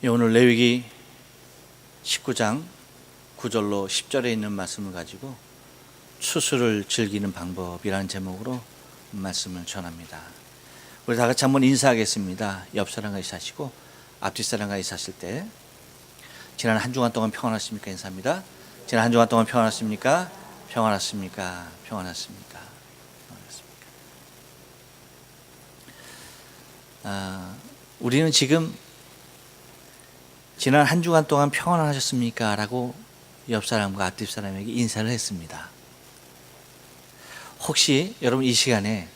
오늘 레위기 19장 9절로 10절에 있는 말씀을 가지고 추수를 즐기는 방법이라는 제목으로 말씀을 전합니다. 우리 다 같이 한번 인사하겠습니다. 옆 사람과 인사하시고 앞뒤 사람과 인사하실 때 지난 한 주간 동안 평안하십니까? 인사합니다. 지난 한 주간 동안 평안하십니까? 평안하십니까? 평안하십니까? 우리는 지금 지난 한 주간 동안 평안하셨습니까? 라고 옆 사람과 앞뒤 사람에게 인사를 했습니다. 혹시 여러분 이 시간에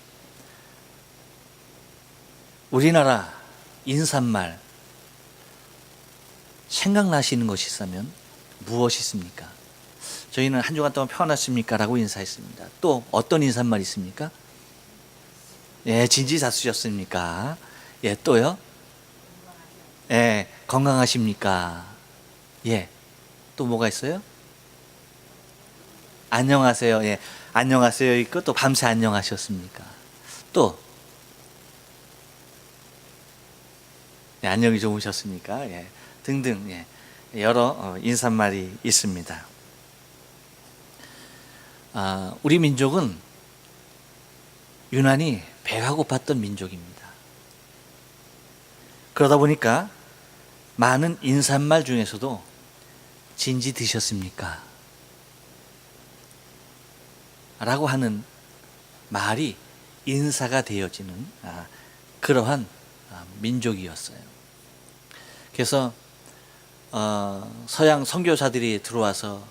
우리나라 인사말 생각나시는 것이 있다면 무엇이 있습니까? 저희는 한 주간 동안 평안하십니까? 라고 인사했습니다. 또 어떤 인사말이 있습니까? 예, 진지사수셨습니까? 예, 또요? 예, 건강하십니까? 예, 또 뭐가 있어요? 안녕하세요. 예, 안녕하세요 있고 또 밤새 안녕하셨습니까? 또 예, 안녕히 주무셨습니까? 예, 등등 예, 여러 인사말이 있습니다. 우리 민족은 유난히 배가 고팠던 민족입니다. 그러다 보니까 많은 인사말 중에서도 진지 드셨습니까? 라고 하는 말이 인사가 되어지는 그러한 민족이었어요. 그래서 서양 선교사들이 들어와서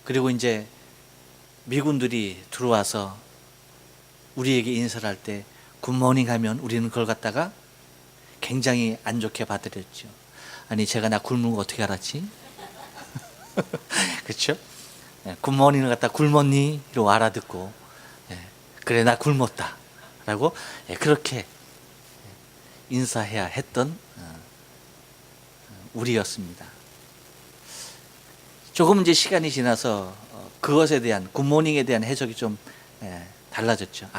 그리고 이제 미군들이 들어와서 우리에게 인사를 할 때 굿모닝 하면 우리는 그걸 갖다가 굉장히 안 좋게 받아들였죠. 아니 제가 나 굶는 거 어떻게 알았지? 그렇죠? 굿모닝을 갖다 굶었니?로 알아듣고 그래 나 굶었다 라고 그렇게 인사해야 했던 우리였습니다. 조금 이제 시간이 지나서 그것에 대한 굿모닝에 대한 해석이 좀 달라졌죠.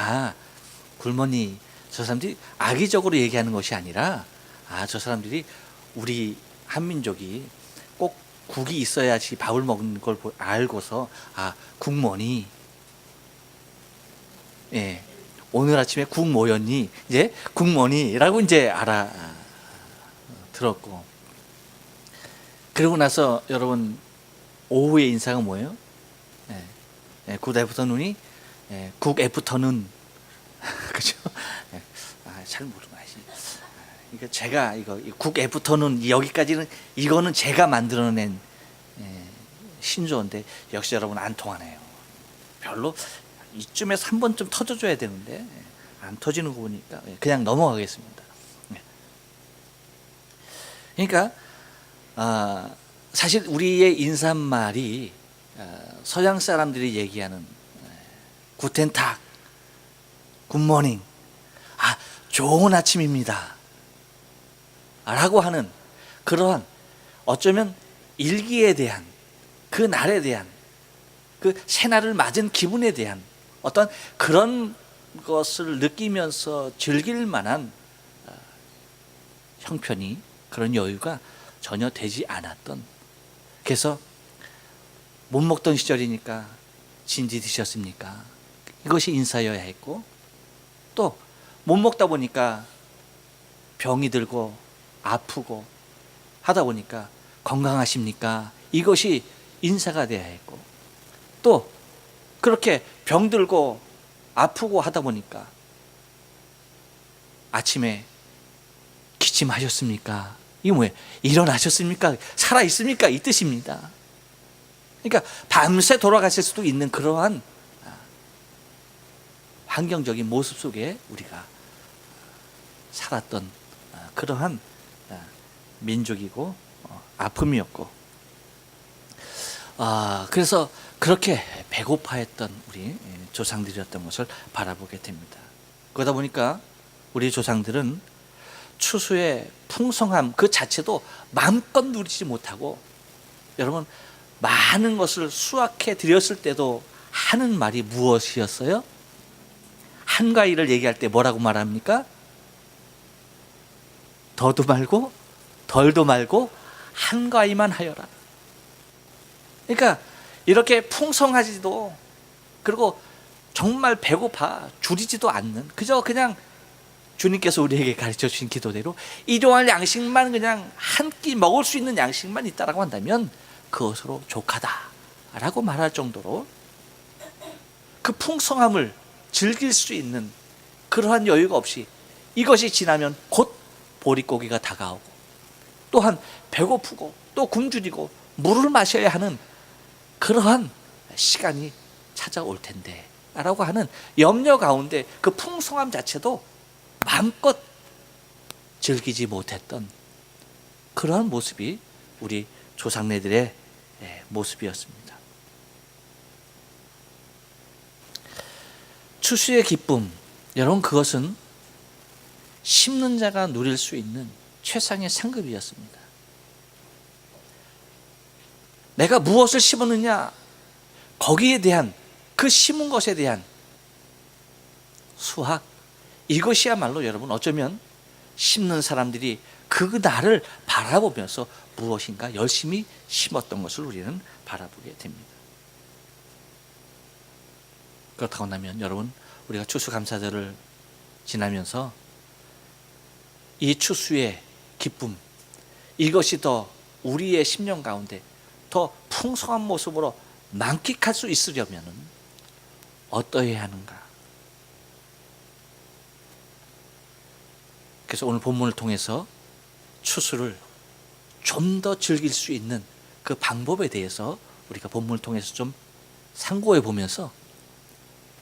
굿모닝 저 사람들이 악의적으로 얘기하는 것이 아니라 저 사람들이 우리 한민족이 꼭 국이 있어야지 밥을 먹는 걸 알고서 국모니 예, 오늘 아침에 국 뭐였니? 이제 국모니라고 이제 들었고 그러고 나서 여러분 오후의 인사가 뭐예요? 굿 애프터 눈이 국 애프터 눈 그죠? 잘 모르나. 그러니까 제가 이거 국 애프터는 여기까지는 이거는 제가 만들어낸 신조어인데 역시 여러분 안 통하네요. 별로 이쯤에서 한 번쯤 터져줘야 되는데 안 터지는 거 보니까 그냥 넘어가겠습니다. 그러니까 사실 우리의 인사말이 서양 사람들이 얘기하는 구텐탁, 굿모닝, 좋은 아침입니다 라고 하는 그러한 어쩌면 일기에 대한 그 날에 대한 그 새날을 맞은 기분에 대한 어떤 그런 것을 느끼면서 즐길 만한 형편이 그런 여유가 전혀 되지 않았던, 그래서 못 먹던 시절이니까 진지 드셨습니까? 이것이 인사여야 했고, 또 못 먹다 보니까 병이 들고 아프고 하다 보니까 건강하십니까? 이것이 인사가 돼야 했고, 또 그렇게 병들고 아프고 하다 보니까 아침에 기침하셨습니까? 이게 뭐예요? 일어나셨습니까? 살아있습니까? 이 뜻입니다. 그러니까 밤새 돌아가실 수도 있는 그러한 환경적인 모습 속에 우리가 살았던 그러한 민족이고 아픔이었고, 그래서 그렇게 배고파했던 우리 조상들이었던 것을 바라보게 됩니다. 그러다 보니까 우리 조상들은 추수의 풍성함 그 자체도 마음껏 누리지 못하고, 여러분 많은 것을 수확해 드렸을 때도 하는 말이 무엇이었어요? 한가위를 얘기할 때 뭐라고 말합니까? 더도 말고 덜도 말고 한가위만 하여라. 그러니까 이렇게 풍성하지도, 그리고 정말 배고파 줄이지도 않는, 그냥 주님께서 우리에게 가르쳐 주신 기도대로 일용할 양식만, 그냥 한 끼 먹을 수 있는 양식만 있다라고 한다면 그것으로 족하다라고 말할 정도로 그 풍성함을 즐길 수 있는 그러한 여유가 없이, 이것이 지나면 곧 보릿고기가 다가오고, 또한 배고프고 또 굶주리고 물을 마셔야 하는 그러한 시간이 찾아올 텐데 라고 하는 염려 가운데 그 풍성함 자체도 마음껏 즐기지 못했던 그러한 모습이 우리 조상네들의 모습이었습니다. 추수의 기쁨, 여러분, 그것은 심는 자가 누릴 수 있는 최상의 상급이었습니다. 내가 무엇을 심었느냐, 거기에 대한, 그 심은 것에 대한 수확, 이것이야말로 여러분, 어쩌면 심는 사람들이 그 날을 바라보면서 무엇인가 열심히 심었던 것을 우리는 바라보게 됩니다. 그렇다고 한다면 여러분, 우리가 추수감사절을 지나면서 이 추수의 기쁨, 이것이 더 우리의 심령 가운데 더 풍성한 모습으로 만끽할 수 있으려면 어떠해야 하는가? 그래서 오늘 본문을 통해서 추수를 좀 더 즐길 수 있는 그 방법에 대해서 우리가 본문을 통해서 좀 상고해 보면서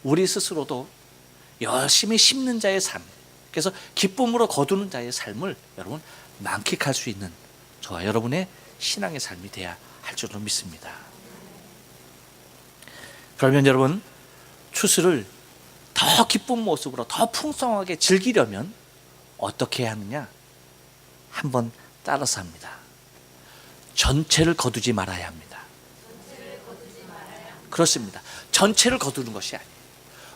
우리 스스로도 열심히 심는 자의 삶, 그래서 기쁨으로 거두는 자의 삶을 여러분 만끽할 수 있는 저와 여러분의 신앙의 삶이 돼야 할 줄로 믿습니다. 그러면 여러분, 추수를 더 기쁜 모습으로 더 풍성하게 즐기려면 어떻게 해야 하느냐? 한번 따라서 합니다. 전체를 거두지 말아야 합니다. 그렇습니다. 전체를 거두는 것이 아니에요.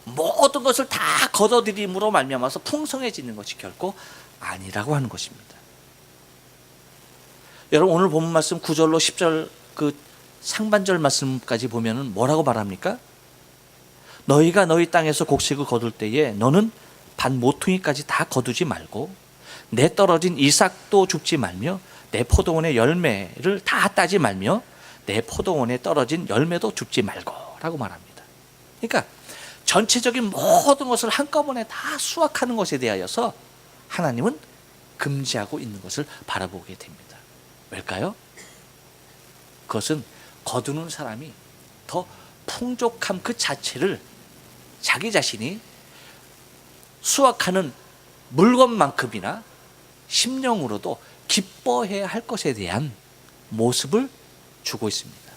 모든 것을 다 거둬들임으로 말미암아서 풍성해지는 것이 결코 아니라고 하는 것입니다. 여러분, 오늘 본문 말씀 9절로 10절 그 상반절 말씀까지 보면은 뭐라고 말합니까? 너희가 너희 땅에서 곡식을 거둘 때에 너는 반 모퉁이까지 다 거두지 말고 내 떨어진 이삭도 줍지 말며 내 포도원의 열매를 다 따지 말며 내 포도원에 떨어진 열매도 줍지 말고 라고 말합니다. 그러니까 전체적인 모든 것을 한꺼번에 다 수확하는 것에 대하여서 하나님은 금지하고 있는 것을 바라보게 됩니다. 왜일까요? 그것은 거두는 사람이 더 풍족함 그 자체를 자기 자신이 수확하는 물건만큼이나 심령으로도 기뻐해야 할 것에 대한 모습을 주고 있습니다.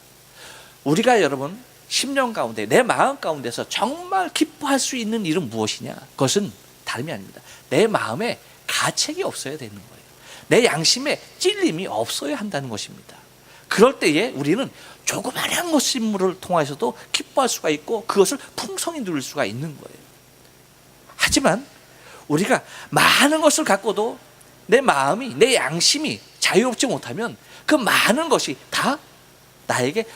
우리가 여러분 심령 가운데, 내 마음 가운데서 정말 기뻐할 수 있는 일은 무엇이냐? 그것은 다름이 아닙니다. 내 마음에 가책이 없어야 되는 거예요. 내 양심에 찔림이 없어야 한다는 것입니다. 그럴 때에 우리는 조그마한 것임을 통해서도 기뻐할 수가 있고 그것을 풍성히 누릴 수가 있는 거예요. 하지만 우리가 많은 것을 갖고도 내 마음이, 내 양심이 자유롭지 못하면 그 많은 것이 다 나에게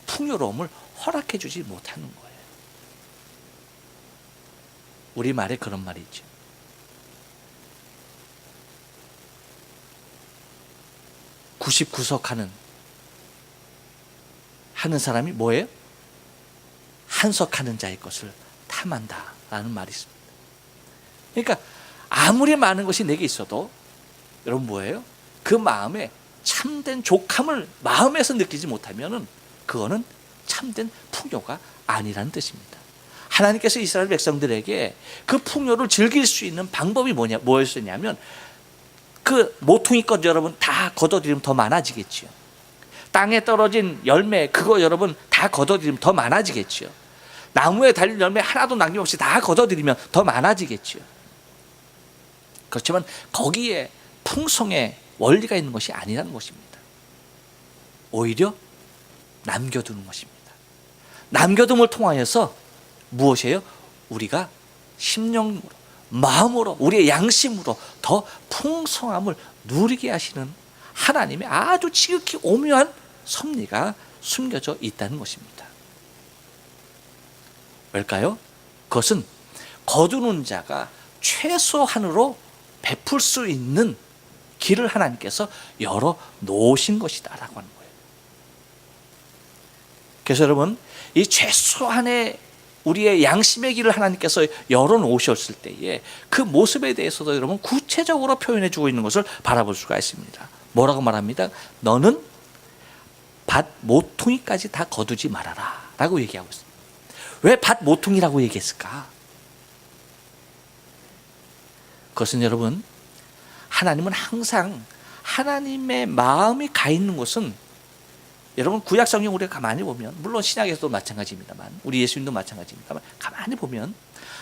풍요로움을 허락해 주지 못하는 거예요. 우리말에 그런 말이 있죠. (99석) 하는 사람이 뭐예요? 한석하는 자의 것을 탐한다 라는 말이 있습니다. 그러니까 아무리 많은 것이 내게 있어도 여러분 뭐예요? 그 마음에 참된 족함을 마음에서 느끼지 못하면 그거는 참된 풍요가 아니라는 뜻입니다. 하나님께서 이스라엘 백성들에게 그 풍요를 즐길 수 있는 방법이 뭐였었냐면 그 모퉁이꽃 여러분 다 걷어들이면 더 많아지겠죠. 땅에 떨어진 열매 그거 여러분 다 걷어들이면 더 많아지겠죠. 나무에 달린 열매 하나도 남김없이 다 걷어들이면 더 많아지겠죠. 그렇지만 거기에 풍성의 원리가 있는 것이 아니라는 것입니다. 오히려 남겨두는 것입니다. 남겨둠을 통하여서 무엇이에요? 우리가 심령으로 마음으로, 우리의 양심으로 더 풍성함을 누리게 하시는 하나님의 아주 지극히 오묘한 섭리가 숨겨져 있다는 것입니다. 왜일까요? 그것은 거두는 자가 최소한으로 베풀 수 있는 길을 하나님께서 열어 놓으신 것이다 라고 하는 거예요. 그래서 여러분, 이 최소한의 우리의 양심의 길을 하나님께서 열어 놓으셨을 때에 그 모습에 대해서도 여러분 구체적으로 표현해 주고 있는 것을 바라볼 수가 있습니다. 뭐라고 말합니다? 너는 밭 모퉁이까지 다 거두지 말아라 라고 얘기하고 있습니다. 왜 밭 모퉁이라고 얘기했을까? 그것은 여러분, 하나님은 항상 하나님의 마음이 가 있는 곳은, 여러분 구약 성경 우리가 가만히 보면, 물론 신약에서도 마찬가지입니다만, 우리 예수님도 마찬가지입니다만, 가만히 보면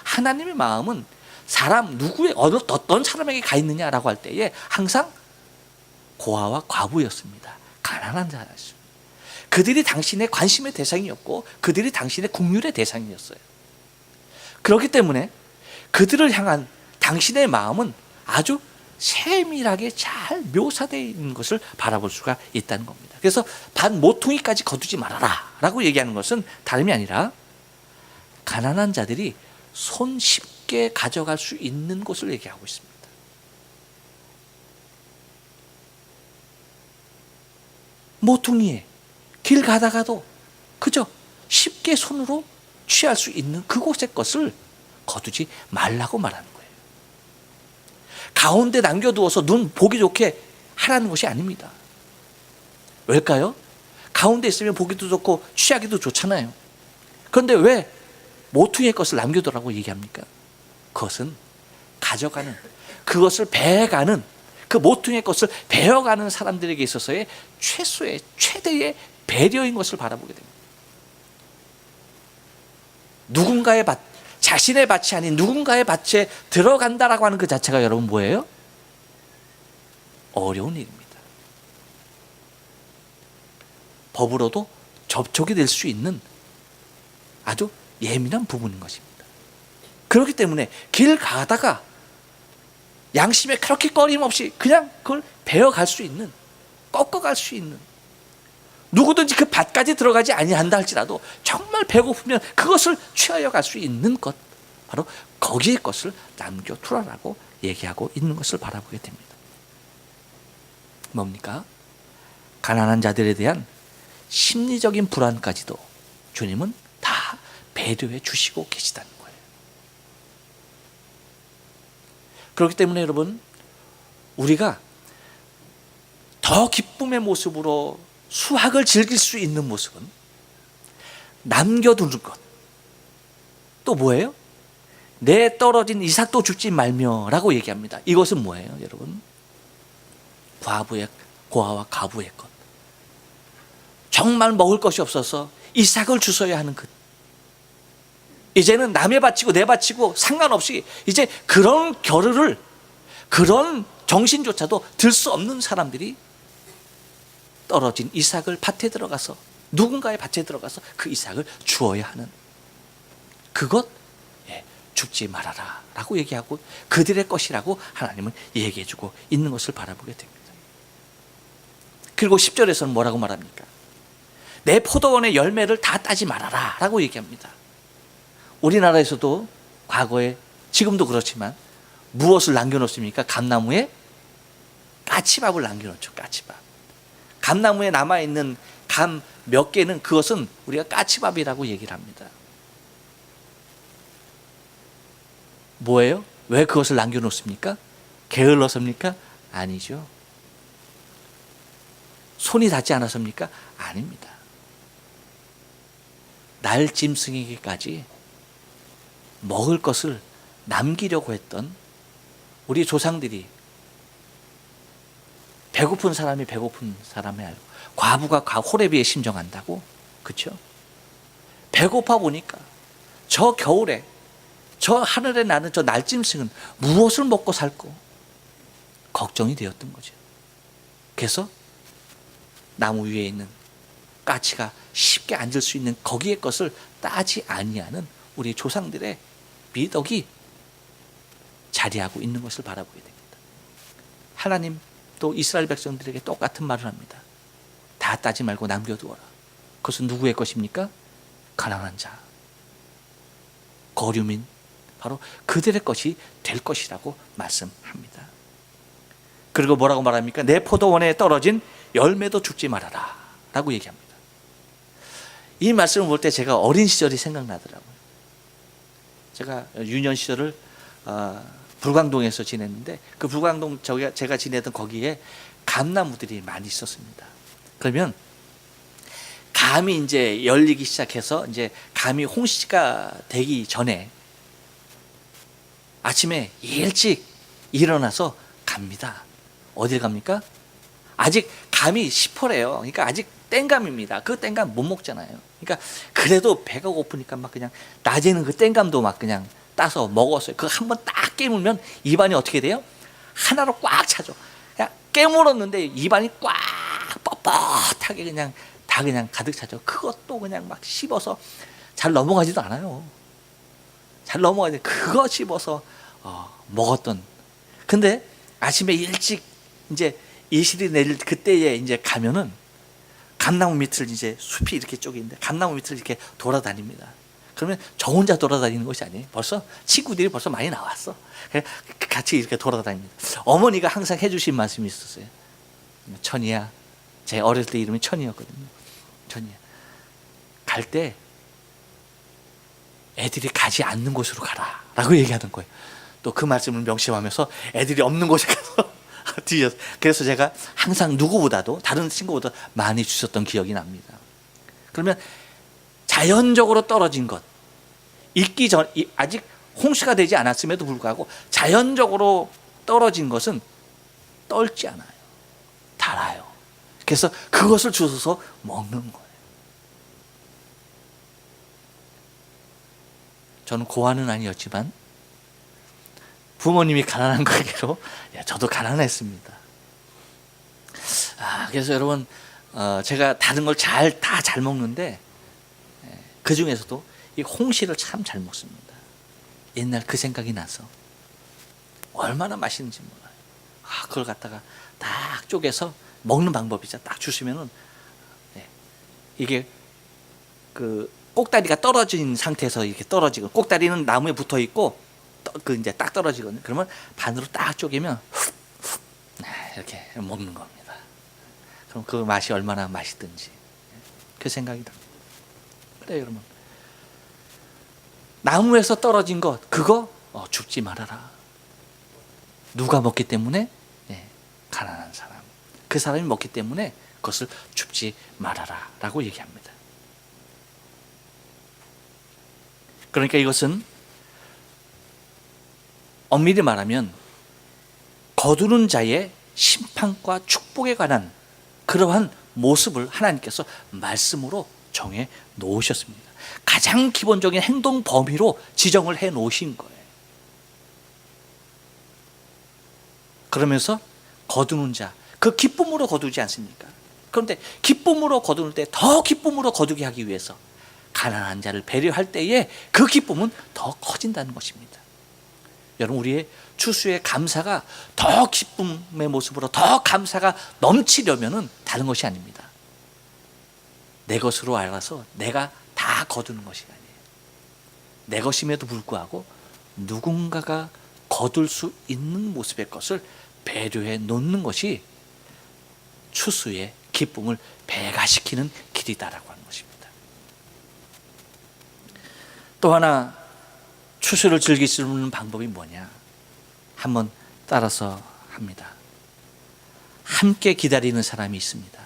하나님의 마음은 사람 누구의 어떤 사람에게 가 있느냐라고 할 때에 항상 고아와 과부였습니다. 가난한 자였습니다. 그들이 당신의 관심의 대상이었고 그들이 당신의 국률의 대상이었어요. 그렇기 때문에 그들을 향한 당신의 마음은 아주 세밀하게 잘 묘사되어 있는 것을 바라볼 수가 있다는 겁니다. 그래서 밭 모퉁이까지 거두지 말아라 라고 얘기하는 것은 다름이 아니라 가난한 자들이 손쉽게 가져갈 수 있는 곳을 얘기하고 있습니다. 모퉁이에 길 가다가도 그저 쉽게 손으로 취할 수 있는 그곳의 것을 거두지 말라고 말하는 거예요. 가운데 남겨두어서 눈 보기 좋게 하라는 것이 아닙니다. 왜일까요? 가운데 있으면 보기도 좋고 취하기도 좋잖아요. 그런데 왜 모퉁이의 것을 남겨두라고 얘기합니까? 그것은 가져가는, 그것을 배가는, 그 모퉁이의 것을 베어가는 사람들에게 있어서의 최소의 최대의 배려인 것을 바라보게 됩니다. 누군가의 밭, 자신의 밭이 아닌 누군가의 밭에 들어간다라고 하는 그 자체가 여러분 뭐예요? 어려운 일입니다. 법으로도 접촉이 될 수 있는 아주 예민한 부분인 것입니다. 그렇기 때문에 길 가다가 양심에 그렇게 꺼림없이 그냥 그걸 베어갈 수 있는, 꺾어갈 수 있는, 누구든지 그 밭까지 들어가지 아니한다 할지라도 정말 배고프면 그것을 취하여 갈 수 있는 것, 바로 거기의 것을 남겨두라라고 얘기하고 있는 것을 바라보게 됩니다. 뭡니까? 가난한 자들에 대한 심리적인 불안까지도 주님은 다 배려해 주시고 계시다는 거예요. 그렇기 때문에 여러분, 우리가 더 기쁨의 모습으로 수확을 즐길 수 있는 모습은 남겨두는 것. 또 뭐예요? 내 떨어진 이삭도 죽지 말며 라고 얘기합니다. 이것은 뭐예요 여러분? 과부의, 고아와 과부의 것. 정말 먹을 것이 없어서 이삭을 주셔야 하는 것. 이제는 남의 바치고 내 바치고 상관없이 이제 그런 겨를을, 그런 정신조차도 들 수 없는 사람들이 떨어진 이삭을 밭에 들어가서, 누군가의 밭에 들어가서 그 이삭을 주어야 하는 그것, 죽지 말아라 라고 얘기하고 그들의 것이라고 하나님은 얘기해 주고 있는 것을 바라보게 됩니다. 그리고 10절에서는 뭐라고 말합니까? 내 포도원의 열매를 다 따지 말아라 라고 얘기합니다. 우리나라에서도 과거에, 지금도 그렇지만 무엇을 남겨놓습니까? 감나무에 까치밥을 남겨놓죠. 까치밥. 감나무에 남아있는 감 몇 개는, 그것은 우리가 까치밥이라고 얘기를 합니다. 뭐예요? 왜 그것을 남겨놓습니까? 게을러서입니까? 아니죠. 손이 닿지 않아서입니까? 아닙니다. 날 짐승에게까지 먹을 것을 남기려고 했던 우리 조상들이, 배고픈 사람이 배고픈 사람의 알고, 과부가 호레비에 심정한다고, 그렇죠? 배고파 보니까 저 겨울에 저 하늘에 나는 저 날짐승은 무엇을 먹고 살고 걱정이 되었던 거죠. 그래서 나무 위에 있는 까치가 쉽게 앉을 수 있는 거기의 것을 따지 아니하는 우리 조상들의 미덕이 자리하고 있는 것을 바라보게 됩니다. 하나님 또 이스라엘 백성들에게 똑같은 말을 합니다. 다 따지 말고 남겨두어라. 그것은 누구의 것입니까? 가난한 자, 거류민, 바로 그들의 것이 될 것이라고 말씀합니다. 그리고 뭐라고 말합니까? 내 포도원에 떨어진 열매도 죽지 말아라 라고 얘기합니다. 이 말씀을 볼 때 제가 어린 시절이 생각나더라고요. 제가 유년 시절을 불광동에서 지냈는데, 그 불광동 제가 지내던 거기에 감나무들이 많이 있었습니다. 그러면 감이 이제 열리기 시작해서 이제 감이 홍시가 되기 전에 아침에 일찍 일어나서 갑니다. 어딜 갑니까? 아직 감이 시퍼래요. 그러니까 아직 땡감입니다. 그 땡감 못 먹잖아요. 그러니까 그래도 배가 고프니까 막 그냥 낮에는 그 땡감도 막 그냥 따서 먹었어요. 그거 한번 딱 깨물면 입안이 어떻게 돼요? 하나로 꽉 차죠. 그냥 깨물었는데 입안이 꽉 뻣뻣하게 그냥 다 그냥 가득 차죠. 그것도 그냥 막 씹어서 잘 넘어가지도 않아요. 잘 넘어가지. 그거 씹어서 먹었던. 근데 아침에 일찍 이제 이슬이 내릴 그때에 이제 가면은 감나무 밑을 이제 숲이 이렇게 쪽이 있는데 감나무 밑을 이렇게 돌아다닙니다. 그러면 저 혼자 돌아다니는 것이 아니에요. 벌써 친구들이 벌써 많이 나왔어. 같이 이렇게 돌아다닙니다. 어머니가 항상 해주신 말씀이 있었어요. 천이야. 제 어릴 때 이름이 천이었거든요. 천이야. 갈 때 애들이 가지 않는 곳으로 가라 라고 얘기하는 거예요. 또 그 말씀을 명심하면서 애들이 없는 곳에 가서 뒤져서. 그래서 제가 항상 누구보다도 다른 친구보다 많이 주셨던 기억이 납니다. 그러면 자연적으로 떨어진 것, 익기 전, 아직 홍시가 되지 않았음에도 불구하고 자연적으로 떨어진 것은 떨지 않아요. 달아요. 그래서 그것을 주워서 먹는 거예요. 저는 고아는 아니었지만 부모님이 가난한 관계로 저도 가난했습니다. 그래서 여러분, 제가 다른 걸 다 잘 먹는데 그 중에서도 이 홍시를 참 잘 먹습니다. 옛날 그 생각이 나서 얼마나 맛있는지 몰라요. 그걸 갖다가 딱 쪼개서 먹는 방법이죠. 딱 주시면은 이게 그 꼭다리가 떨어진 상태에서 이렇게 떨어지고, 꼭다리는 나무에 붙어 있고 그 이제 딱 떨어지거든요. 그러면 반으로 딱 쪼개면 이렇게 먹는 겁니다. 그럼 그 맛이 얼마나 맛있든지 그 생각이 듭니다. 그래요, 여러분. 나무에서 떨어진 것, 그거 줍지 말아라. 누가 먹기 때문에? 가난한 사람. 그 사람이 먹기 때문에 그것을 줍지 말아라 라고 얘기합니다. 그러니까 이것은 엄밀히 말하면 거두는 자의 심판과 축복에 관한 그러한 모습을 하나님께서 말씀으로 정해 놓으셨습니다. 가장 기본적인 행동 범위로 지정을 해 놓으신 거예요. 그러면서 거두는 자, 그 기쁨으로 거두지 않습니까? 그런데 기쁨으로 거두는 때 더 기쁨으로 거두게 하기 위해서 가난한 자를 배려할 때에 그 기쁨은 더 커진다는 것입니다. 여러분, 우리의 추수의 감사가 더 기쁨의 모습으로 더 감사가 넘치려면은 다른 것이 아닙니다. 내 것으로 알아서 내가 다 거두는 것이 아니에요. 내 것임에도 불구하고 누군가가 거둘 수 있는 모습의 것을 배려해 놓는 것이 추수의 기쁨을 배가시키는 길이다라고 하는 것입니다. 또 하나 추수를 즐길 수 있는 방법이 뭐냐? 한번 따라서 합니다. 함께 기다리는 사람이 있습니다.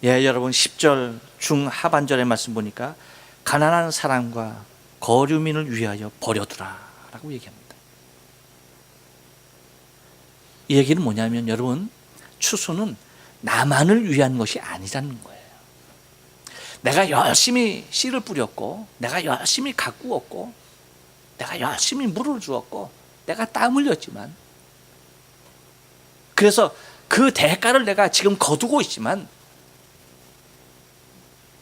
여러분 10절 중하반절의 말씀 보니까 가난한 사람과 거류민을 위하여 버려두라 라고 얘기합니다. 이 얘기는 뭐냐면, 여러분, 추수는 나만을 위한 것이 아니라는 거예요. 내가 열심히 씨를 뿌렸고, 내가 열심히 가꾸었고, 내가 열심히 물을 주었고, 내가 땀 흘렸지만, 그래서 그 대가를 내가 지금 거두고 있지만,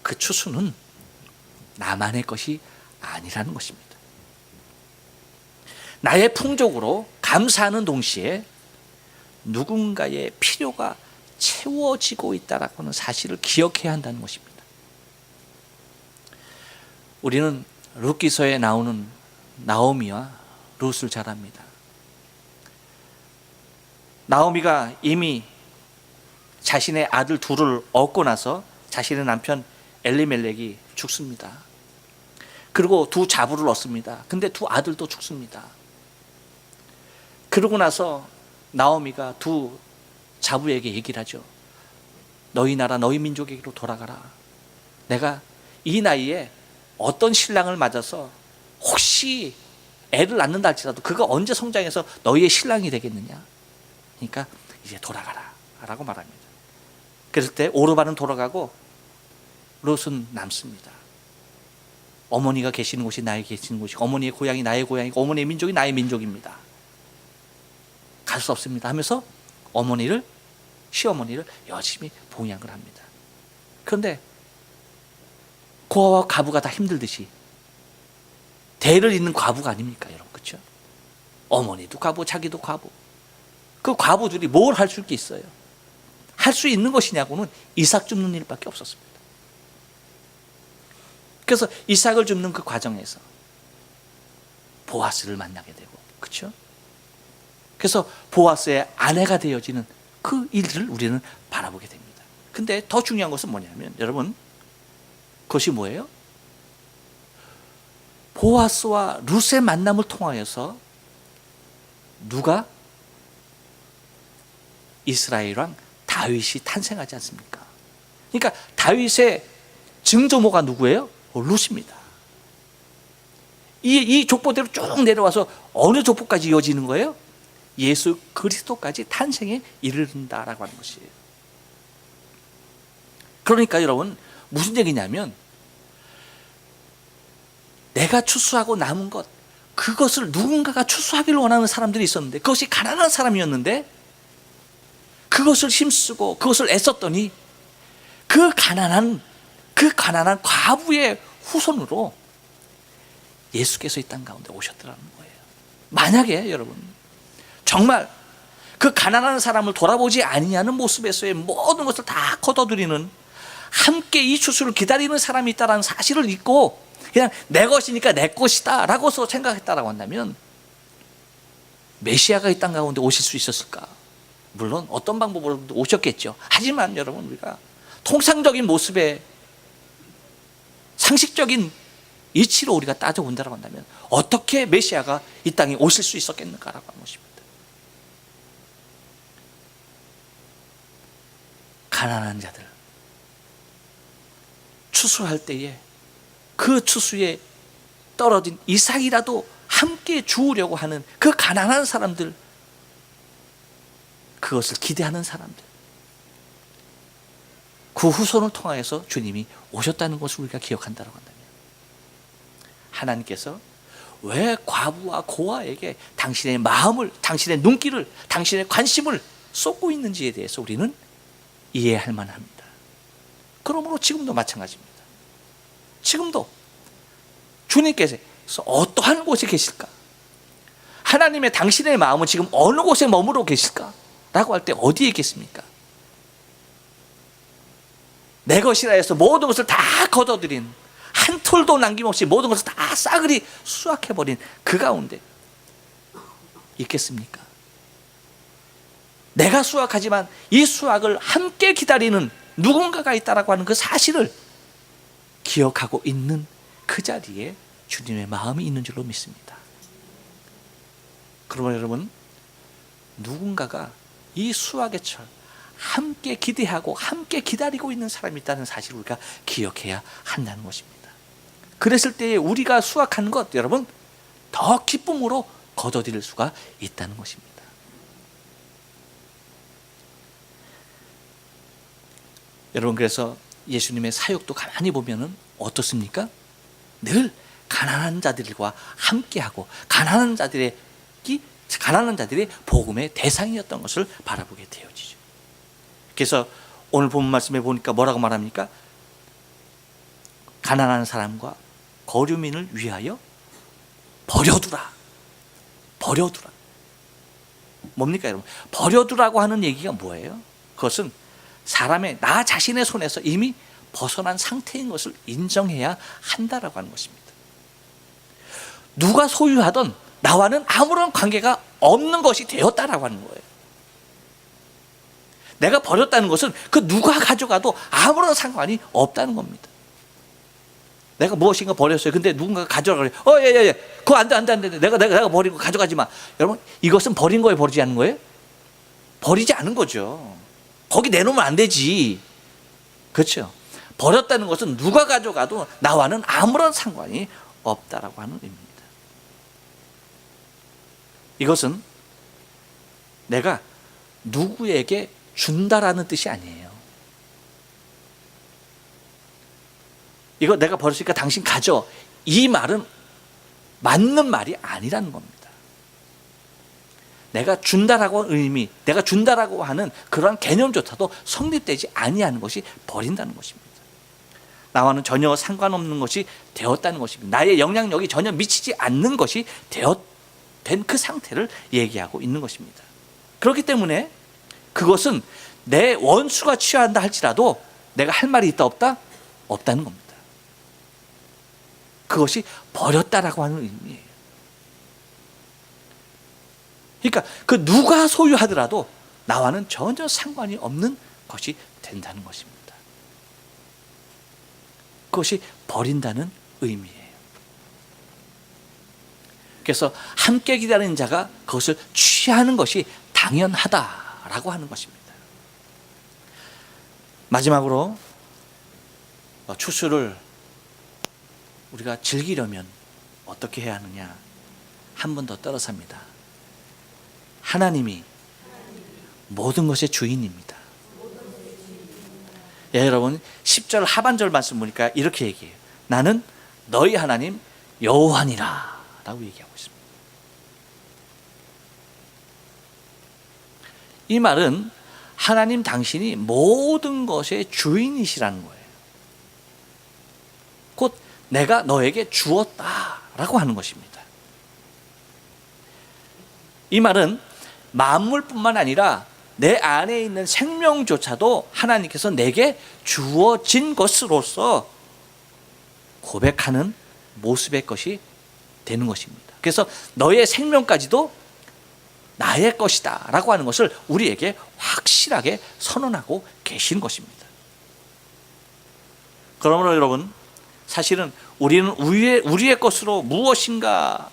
그 추수는 나만의 것이 아니라는 것입니다. 나의 풍족으로 감사하는 동시에 누군가의 필요가 채워지고 있다라고 하는 사실을 기억해야 한다는 것입니다. 우리는 룻기서에 나오는 나오미와 룻을 잘 압니다. 나오미가 이미 자신의 아들 둘을 얻고 나서 자신의 남편 엘리멜렉이 죽습니다. 그리고 두 자부를 얻습니다. 근데 두 아들도 죽습니다. 그러고 나서 나오미가 두 자부에게 얘기를 하죠. 너희 나라 너희 민족에게로 돌아가라. 내가 이 나이에 어떤 신랑을 맞아서 혹시 애를 낳는다 할지라도 그가 언제 성장해서 너희의 신랑이 되겠느냐. 그러니까 이제 돌아가라 라고 말합니다. 그랬을 때 오르바는 돌아가고 롯은 남습니다. 어머니가 계시는 곳이 나의 계시는 곳이고 어머니의 고향이 나의 고향이고 어머니의 민족이 나의 민족입니다. 갈 수 없습니다 하면서 시어머니를 열심히 봉양을 합니다. 그런데 고아와 과부가 다 힘들듯이 대를 잇는 과부가 아닙니까 여러분, 그렇죠? 어머니도 과부, 자기도 과부. 그 과부들이 뭘 할 수 있어요? 할 수 있는 것이냐고는 이삭 줍는 일밖에 없었습니다. 그래서 이삭을 줍는 그 과정에서 보아스를 만나게 되고, 그렇죠? 그래서 보아스의 아내가 되어지는 그 일들을 우리는 바라보게 됩니다. 근데 더 중요한 것은 뭐냐면 여러분, 그것이 뭐예요? 보아스와 룻의 만남을 통하여서 누가 이스라엘 왕 다윗이 탄생하지 않습니까? 그러니까 다윗의 증조모가 누구예요? 룻입니다. 이 족보대로 쭉 내려와서 어느 족보까지 이어지는 거예요? 예수 그리스도까지 탄생에 이르른다라고 하는 것이에요. 그러니까 여러분, 무슨 얘기냐면 내가 추수하고 남은 것, 그것을 누군가가 추수하기를 원하는 사람들이 있었는데, 그것이 가난한 사람이었는데 그것을 힘쓰고 그것을 애썼더니 그 가난한 과부의 후손으로 예수께서 이 땅 가운데 오셨더라는 거예요. 만약에 여러분 정말 그 가난한 사람을 돌아보지 아니하는 모습에서의 모든 것을 다 거둬들이는, 함께 이 추수를 기다리는 사람이 있다는 사실을 잊고 그냥 내 것이니까 내 것이다 라고서 생각했다라고 한다면 메시아가 이 땅 가운데 오실 수 있었을까? 물론 어떤 방법으로도 오셨겠죠. 하지만 여러분, 우리가 통상적인 모습에 상식적인 이치로 우리가 따져본다고 한다면 어떻게 메시아가 이 땅에 오실 수 있었겠는가라고 하는 것입니다. 가난한 자들, 추수할 때에 그 추수에 떨어진 이삭이라도 함께 주우려고 하는 그 가난한 사람들, 그것을 기대하는 사람들, 그 후손을 통하여서 주님이 오셨다는 것을 우리가 기억한다고 한다면, 하나님께서 왜 과부와 고아에게 당신의 마음을, 당신의 눈길을, 당신의 관심을 쏟고 있는지에 대해서 우리는 이해할 만합니다. 그러므로 지금도 마찬가지입니다. 지금도 주님께서 어떠한 곳에 계실까? 하나님의 당신의 마음은 지금 어느 곳에 머무르고 계실까? 라고 할 때 어디에 있겠습니까? 내 것이라 해서 모든 것을 다 걷어들인, 한 톨도 남김없이 모든 것을 다 싸그리 수확해버린 그 가운데 있겠습니까? 내가 수확하지만 이 수확을 함께 기다리는 누군가가 있다라고 하는 그 사실을 기억하고 있는 그 자리에 주님의 마음이 있는 줄로 믿습니다. 그러면 여러분, 누군가가 이 수확의 철 함께 기대하고 함께 기다리고 있는 사람이 있다는 사실을 우리가 기억해야 한다는 것입니다. 그랬을 때에 우리가 수확한 것, 여러분, 더 기쁨으로 거둬들일 수가 있다는 것입니다. 여러분, 그래서 예수님의 사역도 가만히 보면은 어떻습니까? 늘 가난한 자들과 함께하고 가난한 자들의 복음의 대상이었던 것을 바라보게 되어지죠. 그래서 오늘 본 말씀에 보니까 뭐라고 말합니까? 가난한 사람과 거류민을 위하여 버려두라. 버려두라. 뭡니까 여러분? 버려두라고 하는 얘기가 뭐예요? 그것은 사람의 나 자신의 손에서 이미 벗어난 상태인 것을 인정해야 한다라고 하는 것입니다. 누가 소유하던 나와는 아무런 관계가 없는 것이 되었다라고 하는 거예요. 내가 버렸다는 것은 그 누가 가져가도 아무런 상관이 없다는 겁니다. 내가 무엇인가 버렸어요. 근데 누군가가 가져가래. 예. 그거 안 돼. 내가 버리고 가져가지 마. 여러분, 이것은 버린 거예요, 버리지 않는 거예요? 버리지 않은 거죠. 거기 내놓으면 안 되지. 그렇죠? 버렸다는 것은 누가 가져가도 나와는 아무런 상관이 없다라고 하는 의미입니다. 이것은 내가 누구에게 준다라는 뜻이 아니에요. 이거 내가 버렸으니까 당신 가져. 이 말은 맞는 말이 아니라는 겁니다. 내가 준다라고 하는 의미, 내가 준다라고 하는 그러한 개념조차도 성립되지 아니하는 것이 버린다는 것입니다. 나와는 전혀 상관없는 것이 되었다는 것입니다. 나의 영향력이 전혀 미치지 않는 것이 된 그 상태를 얘기하고 있는 것입니다. 그렇기 때문에 그것은 내 원수가 취한다 할지라도 내가 할 말이 있다 없다? 없다는 겁니다. 그것이 버렸다라고 하는 의미예요. 그러니까 그 누가 소유하더라도 나와는 전혀 상관이 없는 것이 된다는 것입니다. 그것이 버린다는 의미예요. 그래서 함께 기다리는 자가 그것을 취하는 것이 당연하다라고 하는 것입니다. 마지막으로 추수를 우리가 즐기려면 어떻게 해야 하느냐? 한 번 더 떨어삽니다. 하나님이 모든 것의 주인입니다. 예, 여러분 10절 하반절 말씀 보니까 이렇게 얘기해요. 나는 너희 하나님 여호와니라 라고 얘기하고 있습니다. 이 말은 하나님 당신이 모든 것의 주인이시라는 거예요. 곧 내가 너에게 주었다라고 하는 것입니다. 이 말은 만물뿐만 아니라 내 안에 있는 생명조차도 하나님께서 내게 주어진 것으로서 고백하는 모습의 것이 되는 것입니다. 그래서 너의 생명까지도 나의 것이다 라고 하는 것을 우리에게 확실하게 선언하고 계신 것입니다. 그러므로 여러분, 사실은 우리는 우리의 것으로 무엇인가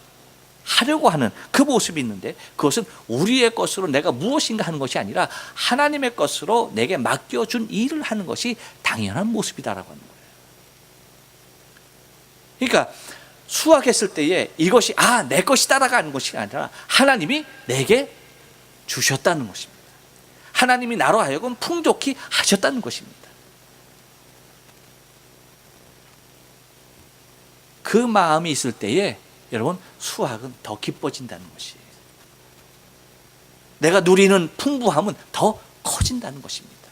하려고 하는 그 모습이 있는데, 그것은 우리의 것으로 내가 무엇인가 하는 것이 아니라 하나님의 것으로 내게 맡겨준 일을 하는 것이 당연한 모습이다라고 하는 거예요. 그러니까 수확했을 때에 이것이 내 것이다라고 하는 것이 아니라 하나님이 내게 주셨다는 것입니다. 하나님이 나로 하여금 풍족히 하셨다는 것입니다. 그 마음이 있을 때에 여러분, 수확은 더 기뻐진다는 것이에요. 내가 누리는 풍부함은 더 커진다는 것입니다.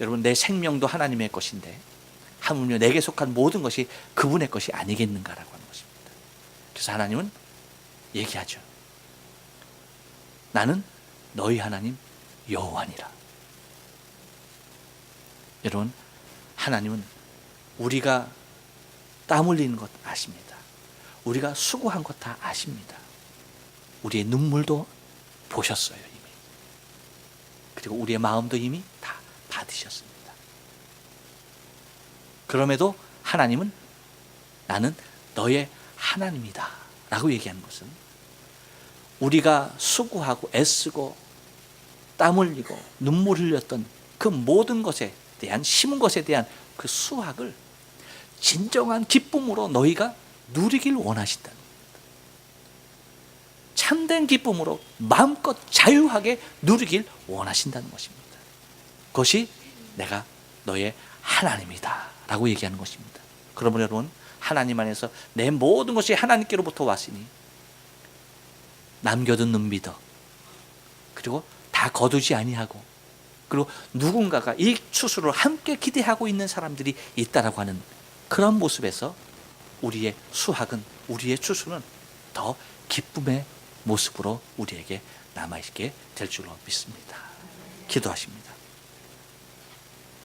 여러분, 내 생명도 하나님의 것인데 하물며 내게 속한 모든 것이 그분의 것이 아니겠는가라고 하는 것입니다. 그래서 하나님은 얘기하죠. 나는 너희 하나님 여호와니라. 여러분, 하나님은 우리가 땀 흘리는 것 아십니다. 우리가 수고한 것 다 아십니다. 우리의 눈물도 보셨어요, 이미. 그리고 우리의 마음도 이미 다 받으셨습니다. 그럼에도 하나님은 나는 너의 하나님이다 라고 얘기하는 것은 우리가 수고하고 애쓰고 땀 흘리고 눈물 흘렸던 그 모든 것에 대한, 심은 것에 대한 그 수확을 진정한 기쁨으로 너희가 누리길 원하신다는 겁니다. 참된 기쁨으로 마음껏 자유하게 누리길 원하신다는 것입니다. 그것이 내가 너의 하나님이다 라고 얘기하는 것입니다. 그러므로 여러분, 하나님 안에서 내 모든 것이 하나님께로부터 왔으니 남겨둔 믿어, 그리고 다 거두지 아니하고, 그리고 누군가가 이 추수를 함께 기대하고 있는 사람들이 있다라고 하는 그런 모습에서 우리의 수확은, 우리의 추수는 더 기쁨의 모습으로 우리에게 남아있게 될 줄로 믿습니다. 기도하십니다.